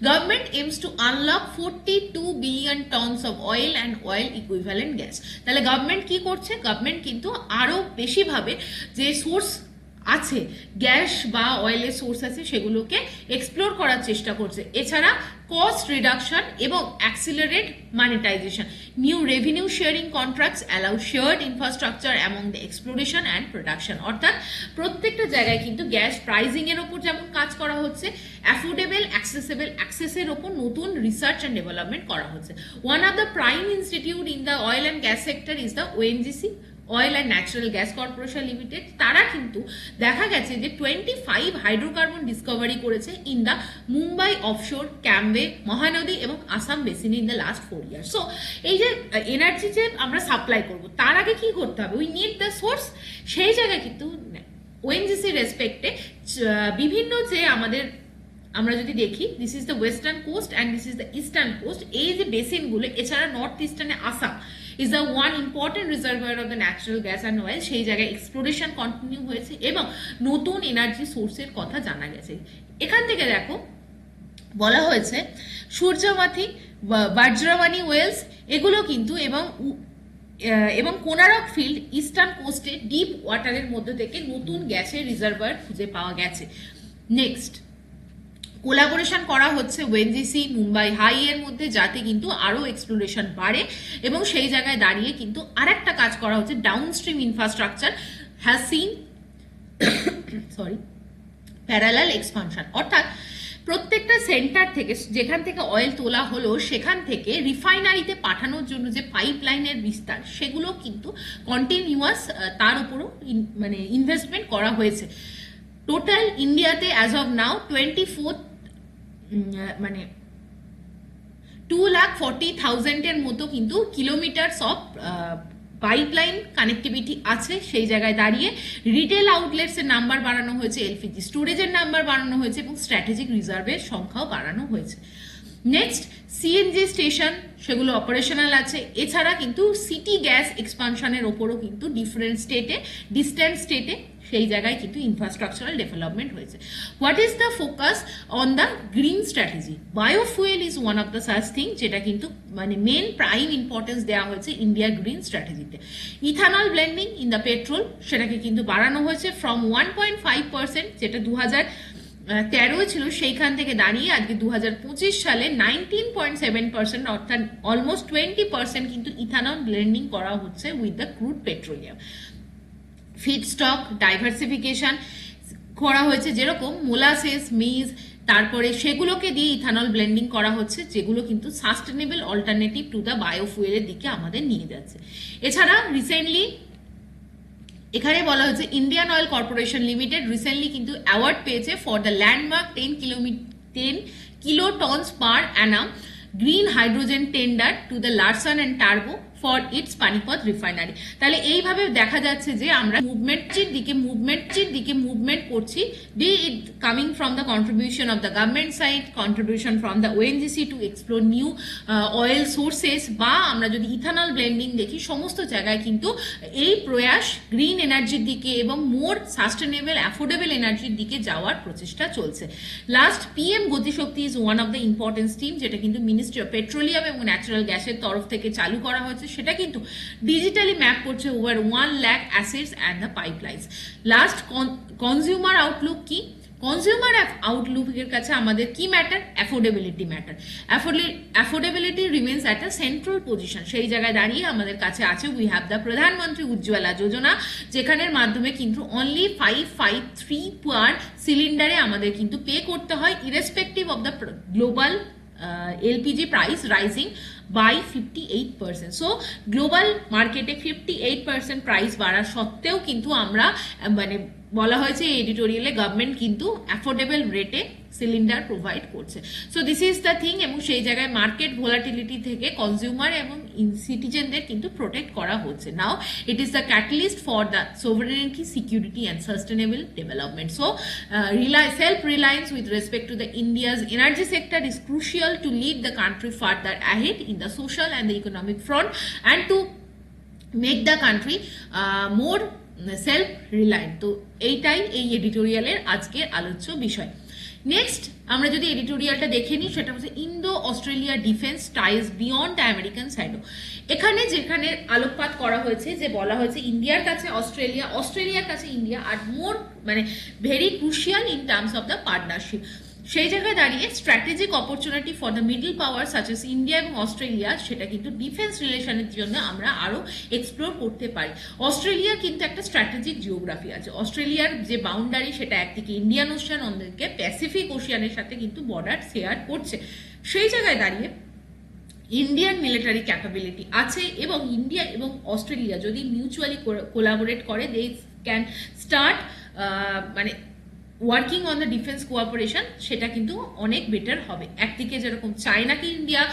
Government aims to unlock 42 billion tons of oil and oil equivalent gas. তাহলে গভর্নমেন্ট কি করছে? গভর্নমেন্ট কিন্তু আরো বেশি ভাবে যে সোর্স আছে, গ্যাস বা অয়েলের সোর্স আছে, সেগুলোকে এক্সপ্লোর করার চেষ্টা করছে। এছাড়া কস্ট রিডাকশন এবং accelerate monetisation, new revenue sharing contracts allow shared infrastructure among the exploration and production. অর্থাৎ প্রত্যেকটা জায়গায় কিন্তু গ্যাস প্রাইজিং এর ওপর যেমন কাজ করা হচ্ছে, অ্যাফোর্ডেবল অ্যাক্সেসেবল অ্যাক্সেসের ওপর নতুন রিসার্চ অ্যান্ড ডেভেলপমেন্ট করা হচ্ছে। One of the prime institute in the oil and gas sector is the ONGC, oil and natural gas corporation limited. তারা কিন্তু দেখা গেছে যে 25 হাইড্রোকার্বন ডিসকভারি করেছে in the Mumbai offshore, Cambay, Mahanadi এবং Assam basin in the last 4 years. So এই যে energy যে আমরা সাপ্লাই করব, তার আগে কি করতে হবে? We need the source. সেই জায়গায় কিন্তু ওএনজিসি রেসপেক্টে বিভিন্ন যে আমাদের, আমরা যদি দেখি, this is the western coast and this is the eastern coast, এই যে বেসিনগুলো, এছাড়া নর্থ ইস্টার্নে Assam is the one important reservoir of the natural gas and oil, সেই জায়গায় এক্সপ্লোরেশন কন্টিনিউ হয়েছে এবং নতুন এনার্জি সোর্সের কথা জানা গেছে। এখান থেকে দেখো বলা হয়েছে সূর্যমাথি, বাজ্রাবানি ওয়েলস, এগুলো কিন্তু এবং কোনারক ফিল্ড ইস্টার্ন কোস্টে ডিপ ওয়াটারের মধ্যে থেকে নতুন গ্যাসের রিজার্ভার খুঁজে পাওয়া গেছে। নেক্সট কোলাবোরেশন করা হচ্ছে ওএনজিসি, মুম্বাই হাই এর মধ্যে, যাতে কিন্তু আরো এক্সপ্লোরেশন বাড়ে এবং সেই জায়গায় দাঁড়িয়ে কিন্তু আরেকটা কাজ করা হচ্ছে, downstream infrastructure has seen parallel expansion. অর্থাৎ প্রত্যেকটা সেন্টার থেকে যেখান থেকে অয়েল তোলা হলো সেখান থেকে রিফাইনারিতে পাঠানোর জন্য যে পাইপলাইনের বিস্তার, সেগুলো কিন্তু কন্টিনিউয়াস, তার উপরও মানে ইনভেস্টমেন্ট করা হয়েছে। টোটাল ইন্ডিয়াতে অ্যাজ অফ নাও 2,40,000 এর মতো কিন্তু কিলোমিটারস অফ পাইপলাইন কানেক্টিভিটি আছে। সেই জায়গায় দাঁড়িয়ে রিটেল আউটলেটস এর নাম্বার বাড়ানো হয়েছে, এলপিজি স্টোরেজের নাম্বার বাড়ানো হয়েছে এবং স্ট্র্যাটেজিক রিজার্ভের সংখ্যাও বাড়ানো হয়েছে। নেক্সট সিএনজি স্টেশন, সেগুলো অপারেশনাল আছে। এছাড়া কিন্তু সিটি গ্যাস এক্সপানশনের ওপরও কিন্তু ডিফারেন্ট স্টেটে, ডিস্ট্যান্ট স্টেটে সেই জায়গায় কিন্তু ইনফ্রাস্ট্রাকচারাল ডেভেলপমেন্ট হয়েছে। What is the focus on the green strategy? Biofuel is one of the such thing, যেটা কিন্তু মানে মেন প্রাইম ইম্পর্টেন্স দেওয়া হয়েছে ইন্ডিয়ার গ্রিন স্ট্র্যাটেজিতে। Ethanol blending in the petrol, সেটাকে কিন্তু বাড়ানো হয়েছে ফ্রম 1.5%, যেটা 2013 ছিল, সেইখান থেকে দাঁড়িয়ে আজকে 2025 সালে 19.7%, অর্থাৎ অলমোস্ট 20% কিন্তু ইথানল ব্লেন্ডিং করা হচ্ছে with the crude petroleum. Feedstock diversification করা হয়েছে, যেরকম মোলাসেস, মিজ, তারপরে সেগুলোকে দিয়ে ইথানল ব্লেন্ডিং করা হচ্ছে, যেগুলো কিন্তু সাস্টেনেবল অল্টারনেটিভ টু দ্য বায়োফুয়েলের দিকে আমাদের নিয়ে যাচ্ছে। এছাড়া রিসেন্টলি এখানে বলা হচ্ছে Indian oil corporation limited recently কিন্তু অ্যাওয়ার্ড পেয়েছে for the landmark 10 kilotons per annum green hydrogen tender to the Larsen and turbo for its Panipat refinery. তাহলে এইভাবে দেখা যাচ্ছে যে আমরা মুভমেন্টের দিকে মুভমেন্ট করছি, be it coming from the contribution of the government side, contribution from the ONGC to explore new oil sources, বা আমরা যদি ইথানল ব্লেন্ডিং দেখি, সমস্ত জায়গায় কিন্তু এই প্রয়াস গ্রিন এনার্জির দিকে এবং মোর সাস্টেনেবল অ্যাফোর্ডেবল এনার্জির দিকে যাওয়ার প্রচেষ্টা চলছে। Last PM Gati Shakti is one of the important scheme, যেটা কিন্তু মিনিস্ট্রি অফ পেট্রোলিয়াম এবং ন্যাচারাল গ্যাসের তরফ থেকে চালু করা হয়েছে। সেটা কিন্তু ডিজিটালি ম্যাপ করছে over 1 lakh assets and the pipelines. Last consumer outlook কি? কনজিউমার আউটলুকের কাছে আমাদের কি matter? Affordability matter. Affordability remains at a central position. সেই জায়গায় দাঁড়িয়ে আমাদের কাছে আছে উই হ্যাভ দ্য প্রধানমন্ত্রী উজ্জ্বলা যোজনা, যেখানের মাধ্যমে কিন্তু অনলি 553 পার সিলিন্ডারে আমাদের কিন্তু পে করতে হয়, irrespective of the global LPG price rising by 58%. So global market 58% price বাড়া সত্ত্বেও কিন্তু আমরা মানে বলা হয়েছে এডিটোরিয়ালে গভর্নমেন্ট কিন্তু অ্যাফোর্ডেবল রেটে সিলিন্ডার প্রোভাইড করছে। So this is the thing, এবং সেই জায়গায় মার্কেট ভোলাটিলিটি থেকে কনজিউমার এবং সিটিজেনদের কিন্তু প্রোটেক্ট করা হচ্ছে। Now it is the catalyst for the sovereignty, security and sustainable development. So self reliance with respect to the India's energy sector is crucial to lead the country further ahead in the social and the economic front and to make the country more self reliant. তো এইটাই এই এডিটোরিয়ালের আজকের আলোচ্য বিষয়। Next আমরা যদি এডিটোরিয়ালটা দেখে নিই, সেটা হচ্ছে Indo Australia defence ties beyond the American সাইডো। এখানে যেখানে আলোকপাত করা হয়েছে, যে বলা হয়েছে ইন্ডিয়ার কাছে অস্ট্রেলিয়া, অস্ট্রেলিয়ার কাছে ইন্ডিয়া আর মোর মানে very crucial in terms of the partnership. সেই জায়গায় দাঁড়িয়ে strategic opportunity for the middle power such as India এবং অস্ট্রেলিয়া, সেটা কিন্তু ডিফেন্স রিলেশনের জন্য আমরা আরো এক্সপ্লোর করতে পারি। অস্ট্রেলিয়া কিন্তু একটা স্ট্র্যাটেজিক জিওগ্রাফি আছে। অস্ট্রেলিয়ার যে বাউন্ডারি, সেটা একদিকে ইন্ডিয়ান ওশিয়ান, অন্যদিকে প্যাসিফিক ওশিয়ানের সাথে কিন্তু বর্ডার শেয়ার করছে। সেই জায়গায় দাঁড়িয়ে ইন্ডিয়ান মিলিটারি ক্যাপাবিলিটি আছে, এবং ইন্ডিয়া এবং অস্ট্রেলিয়া যদি মিউচুয়ালি কোলাবোরেট করে, দে ক্যান স্টার্ট মানে working on the defence cooperation, সেটা কিন্তু অনেক বেটার হবে। একদিকে যেরকম চায়নাকে ইন্ডিয়া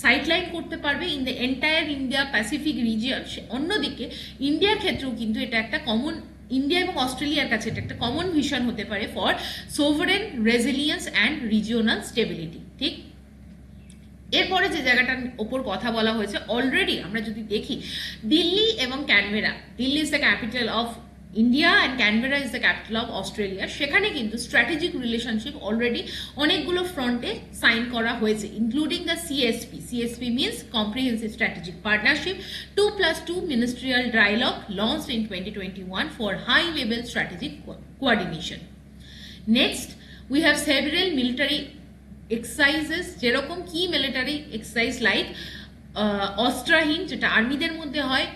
সাইডলাইন করতে পারবে in the entire India Pacific region, অন্যদিকে ইন্ডিয়ার ক্ষেত্রেও কিন্তু এটা একটা কমন, ইন্ডিয়া এবং অস্ট্রেলিয়ার কাছে এটা একটা কমন ভিশন হতে পারে for sovereign resilience and regional stability. ঠিক এরপরে যে জায়গাটার ওপর কথা বলা হয়েছে, অলরেডি আমরা যদি দেখি দিল্লি এবং Canberra, Delhi is the capital of India and Canberra is the capital of Australia, সেখানে কিন্তু স্ট্র্যাটেজিক রিলেশনশিপ অলরেডি অনেকগুলো ফ্রন্টে সাইন করা হয়েছে, including the CSP. CSP means comprehensive strategic partnership 2+2 ministerial dialogue launched in 2021 for high level strategic coordination. Next we have several military exercises, যেরকম কি military exercise like অস্ত্রাহীন, যেটা আর্মিদের মধ্যে হয়,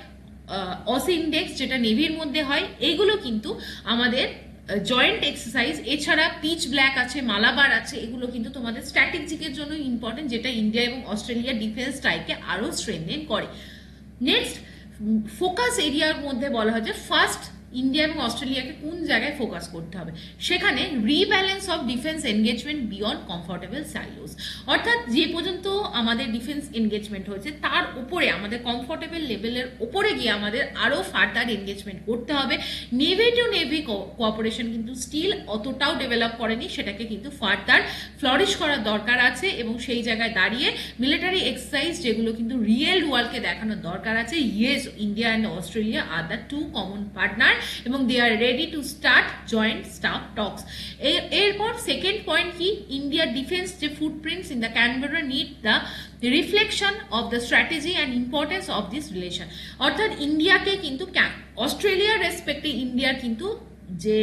অসইন্ডেক্স, যেটা নেভির মধ্যে হয়, এগুলো কিন্তু আমাদের জয়েন্ট এক্সারসাইজ। এছাড়া পিচ ব্ল্যাক আছে, মালাবার আছে, এগুলো কিন্তু তোমাদের স্ট্র্যাটেজিকের জন্য ইম্পর্টেন্ট, যেটা ইন্ডিয়া এবং অস্ট্রেলিয়া ডিফেন্স টাইকে আরো স্ট্রেনথেন করে। নেক্সট ফোকাস এরিয়ার মধ্যে বলা হচ্ছে ফার্স্ট ইন্ডিয়া এবং অস্ট্রেলিয়াকে কোন জায়গায় ফোকাস করতে হবে, সেখানে rebalance of defence engagement beyond comfortable silos, অর্থাৎ যে পর্যন্ত আমাদের ডিফেন্স এনগেজমেন্ট হয়েছে তার উপরে আমাদের কমফোর্টেবল লেভেলের উপরে গিয়ে আমাদের আরও ফার্দার এনগেজমেন্ট করতে হবে। নেভি টু নেভি কোঅপারেশন কিন্তু স্টিল অতটাও ডেভেলপ করেনি, সেটাকে কিন্তু ফার্দার ফ্লরিশ করার দরকার আছে এবং সেই জায়গায় দাঁড়িয়ে মিলিটারি এক্সারসাইজ যেগুলো কিন্তু রিয়েল ওয়ার্ল্ডকে দেখানোর দরকার আছে। Yes, India and Australia are the two common partner এবং they are ready to start joint staff talks. এরপর সেকেন্ড পয়েন্ট কি, ইন্ডিয়ার ডিফেন্স যে footprints in the Canberra need the reflection of the strategy and importance of this relation, অর্থাৎ ইন্ডিয়াকে কিন্তু অস্ট্রেলিয়ার রেসপেক্টে ইন্ডিয়ার কিন্তু যে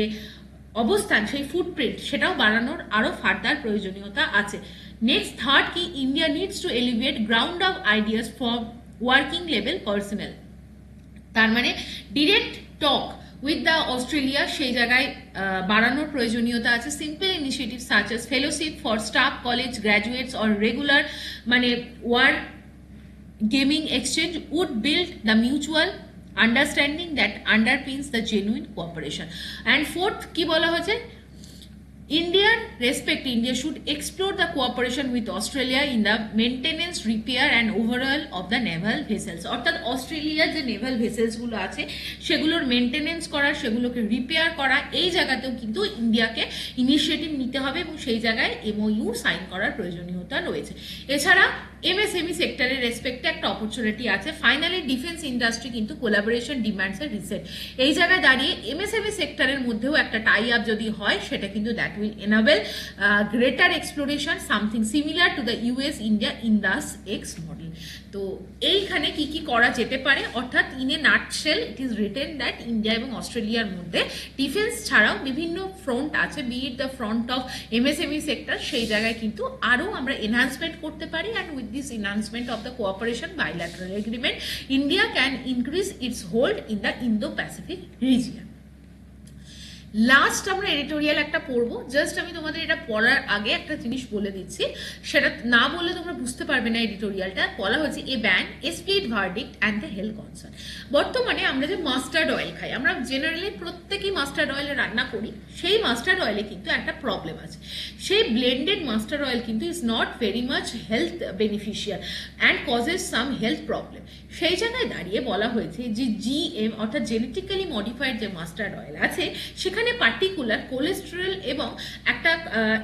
অবস্থান সেই ফুটপ্রিন্ট সেটাও বাড়ানোর আরও ফার্দার প্রয়োজনীয়তা আছে। নেক্সট থার্ড কি, India needs to elevate ground of ideas for working level personnel, তার মানে direct talk with the Australia সেই জায়গায় বাড়ানোর প্রয়োজনীয়তা আছে। Simple initiative such as fellowship for staff, college graduates or regular মানে war gaming exchange would build the mutual understanding that underpins the genuine cooperation. And fourth কি বলা হয়েছে, Indian respect, India should explore the cooperation with Australia in the maintenance, repair and overhaul of the naval vessels, অর্থাৎ অস্ট্রেলিয়ার যে Naval vessels গুলো আছে সেগুলোর maintenance করা, সেগুলোকে রিপেয়ার করা, এই জায়গাতেও কিন্তু ইন্ডিয়াকে ইনিশিয়েটিভ নিতে হবে এবং সেই জায়গায় এমওইউ সাইন করার প্রয়োজনীয়তা রয়েছে। এছাড়া এমএসএমই সেক্টরের রেসপেক্টে একটা অপরচুনিটি আছে। ফাইনালি ডিফেন্স ইন্ডাস্ট্রি কিন্তু কোলাবোরেশন ডিমান্ডস এর রিসেট, এই জায়গায় দাঁড়িয়ে এমএসএমই সেক্টরের মধ্যেও একটা টাই আপ যদি হয় সেটা কিন্তু that will enable greater exploration, something similar to the US India Indus X model. তো এইখানে কি কি করা যেতে পারে, অর্থাৎ in a nutshell it is written that India এবং অস্ট্রেলিয়ার মধ্যে ডিফেন্স ছাড়াও বিভিন্ন ফ্রন্ট আছে, be it the front of MSME sector, সেই জায়গায় কিন্তু আরও আমরা এনহান্সমেন্ট করতে পারি। And with this enhancement of the cooperation bilateral agreement India can increase its hold in the Indo Pacific region. Last আমরা এডিটোরিয়াল একটা পড়বো, জাস্ট আমি তোমাদের এটা পড়ার আগে একটা জিনিস বলে দিচ্ছি, সেটা না বললে তোমরা বুঝতে পারবে না। এডিটোরিয়ালটা বলা হয়েছে a ban, a split verdict and the health concern. বর্তমানে আমরা যে মাস্টার্ড অয়েল খাই, আমরা জেনারেলি প্রত্যেকেই মাস্টার্ড অয়েলে রান্না করি, সেই মাস্টার্ড অয়েলে কিন্তু একটা প্রবলেম আছে। সেই ব্লেন্ডেড মাস্টার্ড অয়েল কিন্তু is not very much health beneficial and causes some health problem. সেই জায়গায় দাঁড়িয়ে বলা হয়েছে যে জিএম অর্থাৎ জেনেটিক্যালি মডিফাইড যে মাস্টার্ড অয়েল আছে সেখানে পার্টিকুলার কোলেস্টেরল এবং একটা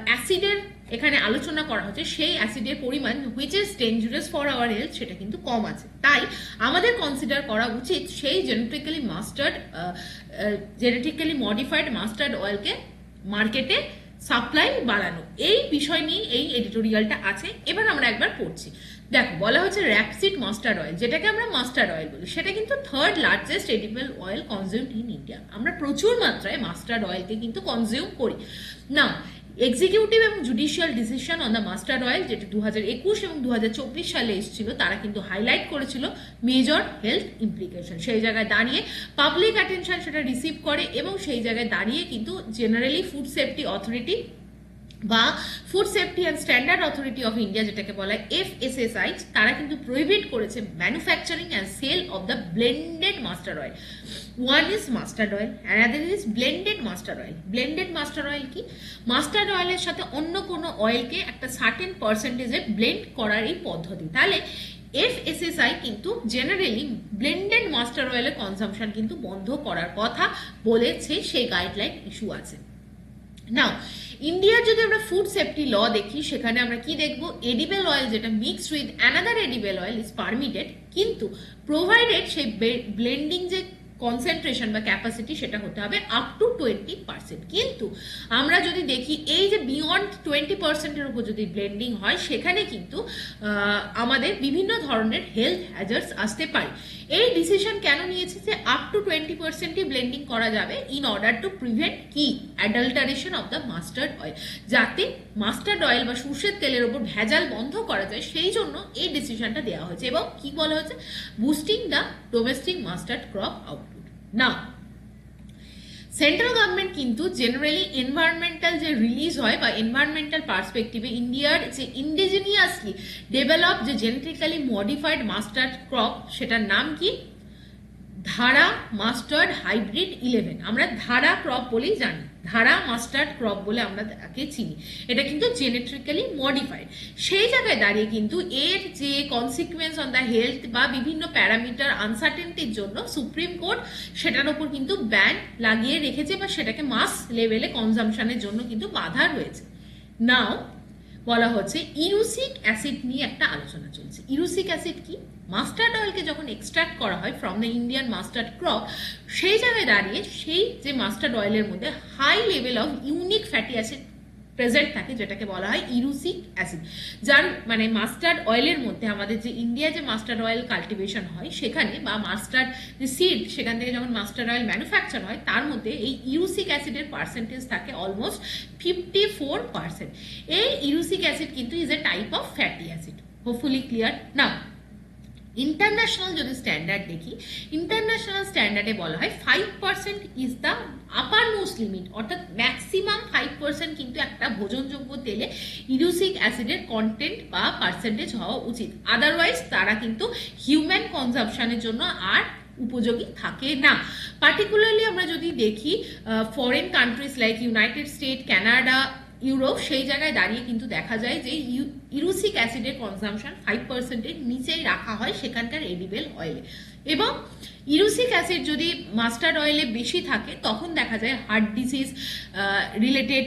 অ্যাসিডের এখানে আলোচনা করা হচ্ছে, সেই অ্যাসিডের পরিমাণ which is dangerous for our health সেটা কিন্তু কম আছে। তাই আমাদের কনসিডার করা উচিত সেই জেনেটিক্যালি মডিফাইড মাস্টার্ড অয়েলকে মার্কেটে সাপ্লাই বাড়ানো। এই বিষয় নিয়ে এই এডিটোরিয়ালটা আছে। এবার আমরা একবার পড়ছি। দেখো, বলা হচ্ছে র্যাপসিড মাস্টার্ড অয়েল, যেটাকে আমরা মাস্টার্ড অয়েল বলি, সেটা কিন্তু third largest edible oil consumed in India. আমরা প্রচুর মাত্রায় মাস্টার্ড অয়েলকে কিন্তু কনজিউম করি না। এক্সিকিউটিভ এবং judicial decision on the mustard oil, যেটা 2021 এবং 2024 সালে এসেছিল, তারা কিন্তু হাইলাইট করেছিল মেজর হেলথ ইমপ্লিকেশন। সেই জায়গায় দাঁড়িয়ে পাবলিক অ্যাটেনশন সেটা রিসিভ করে এবং সেই জায়গায় দাঁড়িয়ে কিন্তু জেনারেলি ফুড সেফটি অথরিটি বা food safety and standard authority of India, যেটাকে বলা হয় FSSAI, তারা কিন্তু প্রহিবিট করেছে manufacturing and sale of the blended mustard oil. One is mustard oil, another is blended mustard oil. Blended mustard oil কি? Mustard অয়েলের সাথে অন্য কোনো অয়েলকে একটা সার্টেন পার্সেন্টেজে ব্লেন্ড করার এই পদ্ধতি। তাহলে FSSAI কিন্তু জেনারেলি ব্লেন্ডেড মাস্টার অয়েলের কনজাম্পশন কিন্তু বন্ধ করার কথা বলেছে, সেই গাইডলাইন ইস্যু আছে। নাও ইন্ডিয়ার যদি আমরা ফুড সেফটি ল দেখি, সেখানে আমরা কি দেখব, এডিবল অয়েল যেটা mixed with another edible oil is permitted, কিন্তু প্রোভাইডেড সেই ব্লেন্ডিং যে কনসেন্ট্রেশন বা ক্যাপাসিটি সেটা হতে হবে আপ টু 20%। কিন্তু আমরা যদি দেখি এই যে বিয়ন্ড 20%-এর উপর যদি ব্লেন্ডিং হয়, সেখানে কিন্তু আমাদের বিভিন্ন ধরনের হেলথ হ্যাজার্ডস আসতে পারে। এই ডিসিশন কেন নিয়েছে যে আপ টু 20%ই ব্লেন্ডিং করা যাবে ইন অর্ডার টু প্রিভেন্ট কি adulteration of the mustard oil, যাতে মাস্টার্ড অয়েল বা সর্ষের তেলের ওপর ভেজাল বন্ধ করা যায়, সেই জন্য এই ডিসিশনটা দেওয়া হয়েছে। এবং কি বলা হয়েছে, boosting the domestic mustard crop output. না, সেন্ট্রাল গভর্নমেন্ট কিন্তু জেনারেলি এনভায়রনমেন্টাল যে রিলিজ হয় বা এনভায়রনমেন্টাল পার্সপেক্টিভে ইন্ডিয়ার যে ইন্ডিজিনিয়াসলি ডেভেলপ যে জেনেটিক্যালি মডিফাইড মাস্টার্ড ক্রপ, সেটার নাম কি, ধারা মাস্টার্ড হাইব্রিড 11, আমরা ধারা ক্রপ বলেই জানি, ধারা মাস্টার্ড ক্রপ বলে আমরা তাকে চিনি। এটা কিন্তু জেনেটিক্যালি মডিফাইড। সেই জায়গায় দাঁড়িয়ে কিন্তু এর যে কনসিকুয়েন্স অন দ্য হেলথ বা বিভিন্ন প্যারামিটার আনসার্টেনটির জন্য সুপ্রিম কোর্ট সেটার উপর কিন্তু ব্যান লাগিয়ে রেখেছে বা সেটাকে মাস লেভেলে কনজাম্পশনের জন্য কিন্তু বাধা রয়েছে। নাও বলা হচ্ছে ইরুসিক অ্যাসিড নিয়ে একটা আলোচনা চলছে। ইরুসিক অ্যাসিড কি? মাস্টার্ড অয়েলকে যখন এক্সট্রাক্ট করা হয় from the Indian mustard crop, সেই জায়গায় দাঁড়িয়ে সেই যে মাস্টার্ড অয়েলের মধ্যে high level of unique fatty acid present থাকে, যেটাকে বলা হয় ইরুসিক অ্যাসিড। যার মানে মাস্টার্ড অয়েলের মধ্যে আমাদের যে ইন্ডিয়া যে মাস্টার্ড অয়েল কাল্টিভেশন হয় সেখানে বা মাস্টার্ড যে সিড সেখান থেকে যখন মাস্টার্ড অয়েল ম্যানুফ্যাকচার হয় তার মধ্যে এই ইরুসিক অ্যাসিডের পার্সেন্টেজ থাকে অলমোস্ট 54%। এই ইরুসিক অ্যাসিড কিন্তু is a type of fatty acid. Hopefully clear. না, ইন্টারন্যাশনাল যদি স্ট্যান্ডার্ড দেখি, ইন্টারন্যাশনাল স্ট্যান্ডার্ডে বলা হয় 5% is the upper most limit, অর্থাৎ ম্যাক্সিমাম 5% কিন্তু একটা ভোজনযোগ্য তেলে ইরুসিক অ্যাসিডের কন্টেন্ট বা পার্সেন্টেজ হওয়া উচিত। আদারওয়াইজ তারা কিন্তু হিউম্যান কনজাম্পশনের জন্য আর উপযোগী থাকে না। পার্টিকুলারলি আমরা যদি দেখি foreign countries like United state, Canada, Europe, সেই জায়গায় দাঁড়িয়ে কিন্তু দেখা যায় যে ইরুসিক অ্যাসিডের কনজাম্পশন 5%-এর নিচেই রাখা হয় সেখানকার এডিবল অয়েলে। এবং ইরুসিক অ্যাসিড যদি মাস্টার্ড অয়েলে বেশি থাকে তখন দেখা যায় হার্ট ডিজিজ রিলেটেড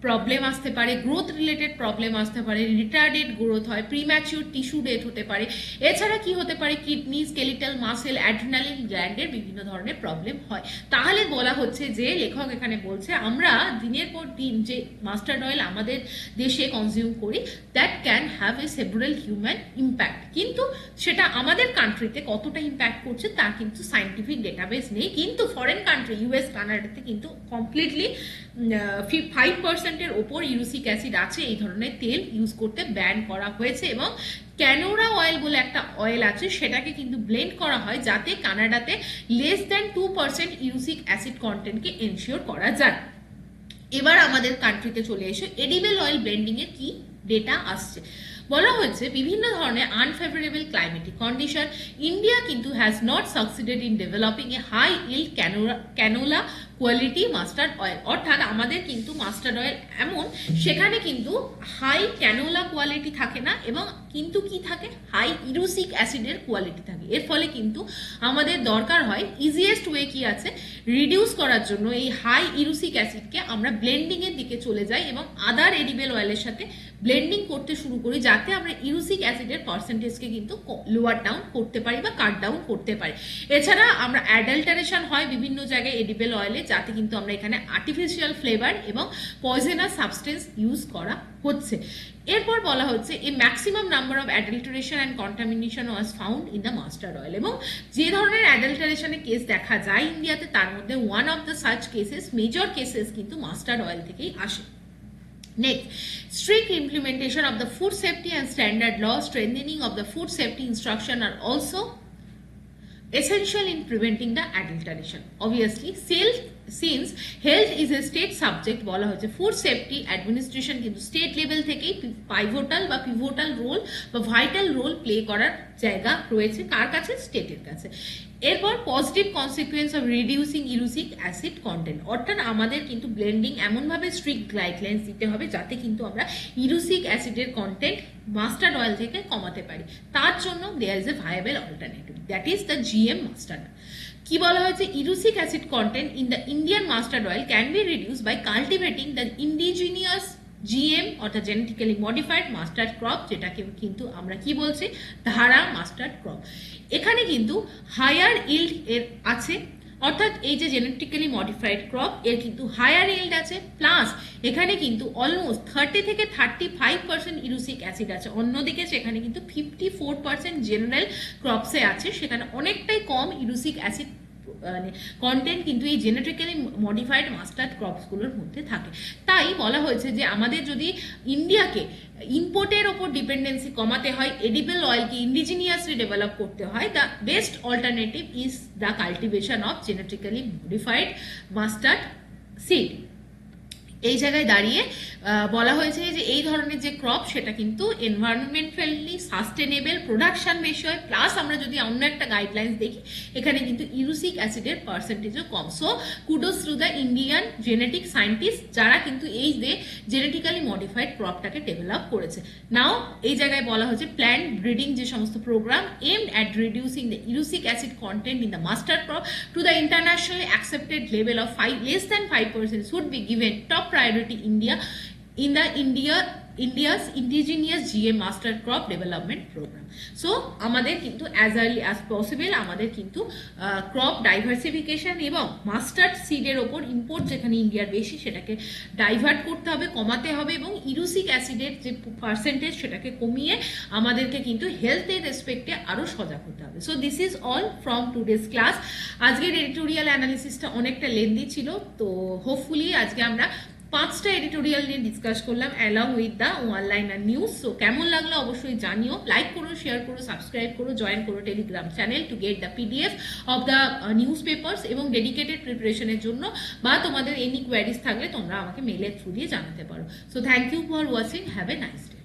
প্রবলেম আসতে পারে, গ্রোথ রিলেটেড প্রবলেম আসতে পারে, রিটার্ডেড গ্রোথ হয়, প্রিম্যাচিউর টিস্যু ডেথ হতে পারে। এছাড়া কি হতে পারে, কিডনি, স্কেলিটাল মাসেল, অ্যাড্রিনালিন গ্ল্যান্ডের বিভিন্ন ধরনের প্রবলেম হয়। তাহলে বলা হচ্ছে যে লেখক এখানে বলছে আমরা দিনের পর দিন যে মাস্টার্ড অয়েল আমাদের দেশে কনজিউম করি that can have a several human impact, কিন্তু সেটা আমাদের কান্ট্রিতে কতটা ইম্প্যাক্ট করছে তার কিন্তু সাইন্টিফিক ডেটাবেস নেই। কিন্তু ফরেন কান্ট্রি ইউএস, কানাডাতে কিন্তু কমপ্লিটলি 5%-এর ওপর ইরুসিক অ্যাসিড আছে, এই ধরনের তেল ইউজ করতে ব্যান করা হয়েছে। এবং ক্যানোরা অয়েল বলে একটা অয়েল আছে সেটাকে কিন্তু ব্লেন্ড করা হয় যাতে কানাডাতে লেস দ্যান 2% ইরুসিক অ্যাসিড কন্টেন্টকে এনশিওর করা যায়। এবার আমাদের কান্ট্রিতে চলে এসে এডিবল অয়েল ব্লেন্ডিং এর কি ডেটা আসছে। বলা হয়েছে বিভিন্ন ধরনের আনফেভারেবল ক্লাইমেটিক কন্ডিশন, ইন্ডিয়া কিন্তু has not succeeded in developing a high yield canola quality mustard oil. অর্থাৎ আমাদের কিন্তু মাস্টার্ড অয়েল এমন সেখানে কিন্তু হাই ক্যানোলা কোয়ালিটি থাকে না, এবং কিন্তু কি থাকে, হাই ইরুসিক অ্যাসিডের কোয়ালিটি থাকে। এর ফলে কিন্তু আমাদের দরকার হয় ইজিয়েস্ট ওয়ে কি আছে রিডিউস করার জন্য এই হাই ইরুসিক অ্যাসিডকে আমরা ব্লেন্ডিং এর দিকে চলে যাই এবং আদার এডিবল অয়েলের সাথে ব্লেন্ডিং করতে শুরু করি যাতে আমরা ইরুসিক অ্যাসিডের পার্সেন্টেজকে কিন্তু লোয়ার ডাউন করতে পারি বা কাট ডাউন করতে পারি। এছাড়া আমরা অ্যাডাল্টারেশন হয় বিভিন্ন জায়গায় এডিবল অয়েলে যাতে কিন্তু আমরা এখানে আর্টিফিশিয়াল ফ্লেভার এবং পয়জনাস সাবস্টেন্স ইউজ করা হচ্ছে। এরপর বলা হচ্ছে a maximum number of adulteration and contamination was found in the mustard oil. এবং যে ধরনের অ্যাডাল্টারেশনের কেস দেখা যায় ইন্ডিয়াতে তার মধ্যে one of the such cases, major cases কিন্তু মাস্টার্ড অয়েল থেকেই আসে। Next, strict implementation of the food safety and standard laws, strengthening of the food safety instruction are also essential in preventing the adulteration. Obviously, since health is a state subject, বলা হচ্ছে food safety administration কিন্তু state level থেকেই pivotal role বা vital role play করার জায়গা রয়েছে কার কাছে, স্টেটের কাছে। এরপর positive consequence of reducing erucic acid content, অর্থাৎ আমাদের কিন্তু ব্লেন্ডিং এমনভাবে স্ট্রিক্ট গাইডলাইন্স দিতে হবে যাতে কিন্তু আমরা ইরুসিক অ্যাসিডের কন্টেন্ট মাস্টার্ড অয়েল থেকে কমাতে পারি। তার জন্য there is a viable alternative, that is the GM mustard. কি বলা হয়েছে, erucic acid content in the Indian mustard oil can be reduce by cultivating the indigenous GM অর্থাৎ জেনেটিক্যালি মডিফাইড মাস্টার্ড ক্রপ, যেটাকে কিন্তু আমরা কি বলছি, ধারা মাস্টার্ড ক্রপ। এখানে কিন্তু হায়ার ইল্ড এর আছে, অর্থাৎ এই যে জেনেটিক্যালি মডিফাইড ক্রপ এর কিন্তু হায়ার ইল্ড আছে, প্লাস এখানে কিন্তু অলমোস্ট 30 থেকে 35% ইরুসিক অ্যাসিড আছে। অন্যদিকে সেখানে কিন্তু 54% জেনারেল ক্রপসে আছে, সেখানে অনেকটাই কম ইরুসিক অ্যাসিড কন্টেন্ট কিন্তু এই জেনেটিক্যালি মডিফাইড মাস্টার্ড ক্রপসগুলোর মধ্যে থাকে। তাই বলা হয়েছে যে আমাদের যদি ইন্ডিয়াকে ইম্পোর্টের ওপর ডিপেন্ডেন্সি কমাতে হয়, এডিবল অয়েলকে ইন্ডিজিনিয়াসলি ডেভেলপ করতে হয়, the best alternative is the cultivation of genetically modified mustard seed. এই জায়গায় দাঁড়িয়ে বলা হয়েছে যে এই ধরনের যে ক্রপ সেটা কিন্তু এনভায়রনমেন্ট ফ্রেন্ডলি, সাস্টেনেবল, প্রোডাকশন বেশি হয়, প্লাস আমরা যদি অন্য একটা গাইডলাইন্স দেখি এখানে কিন্তু ইউরিক অ্যাসিডের পার্সেন্টেজও কম। So kudos to the Indian genetic scientist যারা কিন্তু এই যে জেনেটিক্যালি মডিফাইড ক্রপটাকে ডেভেলপ করেছে। নাও এই জায়গায় বলা হয়েছে প্ল্যান্ট ব্রিডিং যে সমস্ত programme aimed at reducing the erucic acid content in the mustard crop to the internationally accepted level of less than 5% should be given top priority in the India's indigenous GM master crop development program. So আমাদের কিন্তু as early as possible আমাদের কিন্তু crop diversification এবং mustard সিডের ওপর import যেখানে ইন্ডিয়ার বেশি সেটাকে ডাইভার্ট করতে হবে, কমাতে হবে, এবং ইউরিক অ্যাসিডের যে পার্সেন্টেজ সেটাকে কমিয়ে আমাদেরকে কিন্তু হেলথের রেসপেক্টে আরও সজাগ হতে হবে। So this is all from today's class. আজকের এডিটোরিয়াল অ্যানালিসিসটা অনেকটা লেন্দি ছিল, তো হোপফুলি আজকে আমরা 5টা এডিটোরিয়াল নিয়ে ডিসকাস করলাম along with the one liner news. So কেমন লাগলো অবশ্যই জানিও, লাইক করো, শেয়ার করো, সাবস্ক্রাইব করো, জয়েন করো Telegram channel to get the PDF of the news papers, এবং ডেডিকেটেড প্রিপারেশনের জন্য বা তোমাদের এনি কোয়ারিজ থাকলে তোমরা আমাকে মেলের থ্রু দিয়ে জানাতে পারো। So thank you for watching, have a nice day.